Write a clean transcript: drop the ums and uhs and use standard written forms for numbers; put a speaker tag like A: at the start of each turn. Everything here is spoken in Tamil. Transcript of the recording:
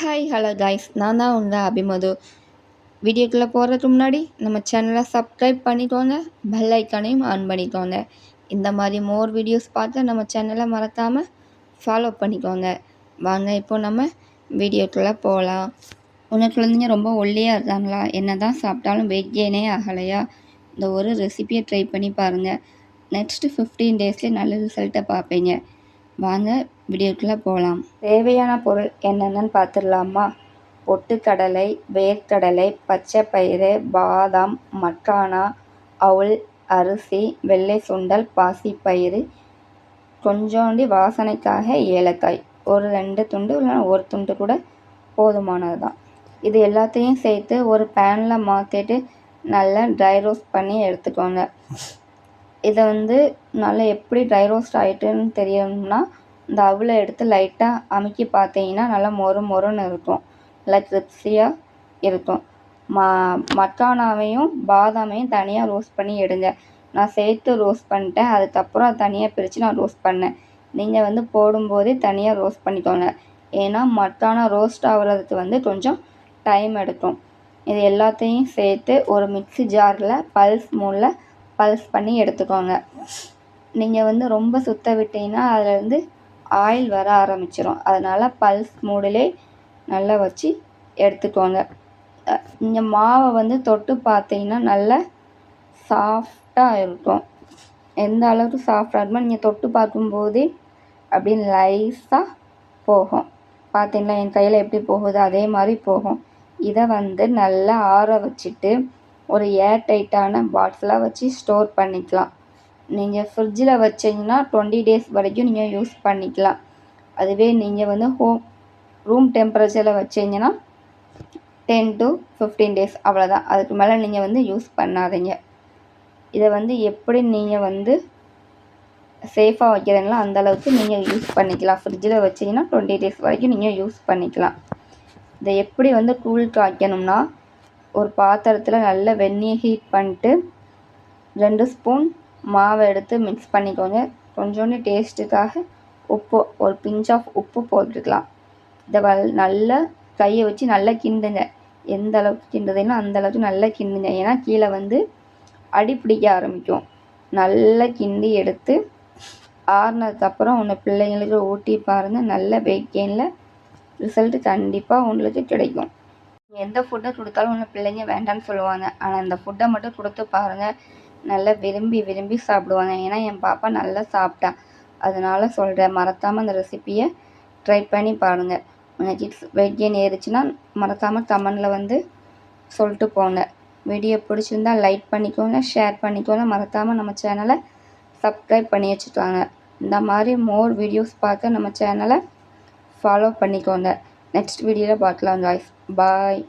A: ஹாய் ஹலோ காய்ஸ், நான் தான் உங்கள் அபிமது. வீடியோக்குள்ளே போகிறதுக்கு முன்னாடி நம்ம சேனலை சப்ஸ்கிரைப் பண்ணிக்கோங்க, பெல் ஐக்கானையும் ஆன் பண்ணிக்கோங்க. இந்த மாதிரி மோர் வீடியோஸ் பார்த்து நம்ம சேனலை மறக்காமல் ஃபாலோ பண்ணிக்கோங்க. வாங்க இப்போ நம்ம வீடியோக்குள்ளே போகலாம். உங்கள் குழந்தைங்க ரொம்ப ஒல்லியாக இருக்காங்களா? என்ன தான் சாப்பிட்டாலும் வெயிட் கெயினே ஆகலையா? இந்த ஒரு ரெசிபியை ட்ரை பண்ணி பாருங்கள். நெக்ஸ்ட்டு 15 டேஸ்லேயே நல்ல ரிசல்ட்டை பார்ப்பீங்க. வாங்க வீடியோக்குள்ளே போகலாம். தேவையான பொருள் என்னென்னு பார்த்துடலாமா? பொட்டுக்கடலை, வேர்க்கடலை, பச்சை பயிறு, பாதாம், மக்கானா, அவுல், அரிசி, வெள்ளை சுண்டல், பாசிப்பயிறு, கொஞ்சோண்டி வாசனைக்காக ஏலக்காய், ஒரு 2 துண்டு இல்லைனா ஒரு துண்டு கூட போதுமானது தான். இது எல்லாத்தையும் சேர்த்து ஒரு பேனில் மாற்றிட்டு நல்லா ட்ரை ரோஸ்ட் பண்ணி எடுத்துக்கோங்க. இதை நல்லா எப்படி ட்ரை ரோஸ்ட் ஆகிட்டுன்னு தெரியணும்னா, இந்த அவுலை எடுத்து லைட்டாக அமுக்கி பார்த்தீங்கன்னா நல்லா மொறு மொறுன்னு இருக்கும், நல்லா கிரிப்ஸியாக இருக்கும். மக்கானாவையும் பாதாமையும் தனியாக ரோஸ்ட் பண்ணி எடுங்க. நான் சேர்த்து ரோஸ்ட் பண்ணிட்டேன், அதுக்கப்புறம் தனியாக பிரித்து நான் ரோஸ்ட் பண்ணேன். நீங்கள் போடும்போதே தனியாக ரோஸ்ட் பண்ணிக்கோங்க. ஏன்னா மக்கானா ரோஸ்ட் ஆகுறதுக்கு கொஞ்சம் டைம் எடுக்கும். இது எல்லாத்தையும் சேர்த்து ஒரு மிக்ஸி ஜாரில் பல்ஸ் மூடில் பல்ஸ் பண்ணி எடுத்துக்கோங்க. நீங்கள் ரொம்ப சுத்த விட்டீங்கன்னா அதிலேருந்து ஆயில் வர ஆரம்பிச்சிடும். அதனால் பல்ஸ் மூடிலே நல்லா வச்சு எடுத்துக்கோங்க. இந்த மாவை தொட்டு பார்த்தீங்கன்னா நல்லா சாஃப்டாக இருக்கும். எந்த அளவுக்கு சாஃப்டாக இருக்குமோ நீங்கள் தொட்டு பார்க்கும்போதே அப்படின்னு லைஸாக போகும். பார்த்தீங்களா என் கையில் எப்படி போகுது? அதே மாதிரி போகும். இதை நல்லா ஆற வச்சுட்டு ஒரு ஏர் டைட்டான பாட்டிலாக வச்சு ஸ்டோர் பண்ணிக்கலாம். நீங்கள் ஃப்ரிட்ஜில் வச்சிங்கன்னா 20 டேஸ் வரைக்கும் நீங்கள் யூஸ் பண்ணிக்கலாம். அதுவே நீங்கள் ரூம் டெம்பரேச்சரில் வச்சிங்கன்னா 10 to 15 டேஸ் அவ்வளோதான். அதுக்கு மேலே நீங்கள் யூஸ் பண்ணாதீங்க. இதை எப்படி நீங்கள் சேஃபாக வைக்கிறீங்களோ அந்தளவுக்கு நீங்கள் யூஸ் பண்ணிக்கலாம். ஃப்ரிட்ஜில் வச்சிங்கன்னா 20 டேஸ் வரைக்கும் நீங்கள் யூஸ் பண்ணிக்கலாம். இதை எப்படி கூழ் காய்க்கணும்னா, ஒரு பாத்திரத்தில் நல்ல வெந்நீயை ஹீட் பண்ணிட்டு 2 ஸ்பூன் மாவை எடுத்து மிக்ஸ் பண்ணிக்கோங்க. கொஞ்சோண்டு டேஸ்ட்டுக்காக உப்பு, ஒரு பிஞ்ச் ஆஃப் உப்பு போட்டுக்கலாம். இதை நல்லா கையை வச்சு நல்லா கிண்டுங்க. எந்த அளவுக்கு கிண்டுதீங்களோ அந்தளவுக்கு நல்லா கிண்டுங்க. ஏன்னா கீழே அடி பிடிக்க ஆரம்பிக்கும். நல்லா கிண்டி எடுத்து ஆறுனதுக்கப்புறம் உங்கள் பிள்ளைங்களுக்கு ஊட்டி பாருங்கள். நல்ல வெயிட் கெயினில் ரிசல்ட்டு கண்டிப்பாக உங்களுக்கு கிடைக்கும். எந்த ஃபுட்டை கொடுத்தாலும் உங்கள் பிள்ளைங்க வேண்டான்னு சொல்லுவாங்க. ஆனால் இந்த ஃபுட்டை மட்டும் கொடுத்து பாருங்கள், நல்லா விரும்பி விரும்பி சாப்பிடுவாங்க. ஏன்னா என் பாப்பா நல்லா சாப்பிட்டா, அதனால் சொல்கிறேன். மறக்காமல் அந்த ரெசிப்பியை ட்ரை பண்ணி பாருங்கள். உங்கள் கிட்ஸ் வெயிட் கெயின் ஏறிச்சுன்னா மறக்காமல் கமெண்டில் சொல்லிட்டு போங்க. வீடியோ பிடிச்சிருந்தா லைக் பண்ணிக்கோங்க, ஷேர் பண்ணிக்கோங்க. மறக்காமல் நம்ம சேனலை சப்ஸ்கிரைப் பண்ணி வச்சுக்கோங்க. இந்த மாதிரி மோர் வீடியோஸ் பார்க்க நம்ம சேனலை ஃபாலோ பண்ணிக்கோங்க. நெக்ஸ்ட் வீடியோவில் பார்க்கலாம் காய்ஸ். பாய்.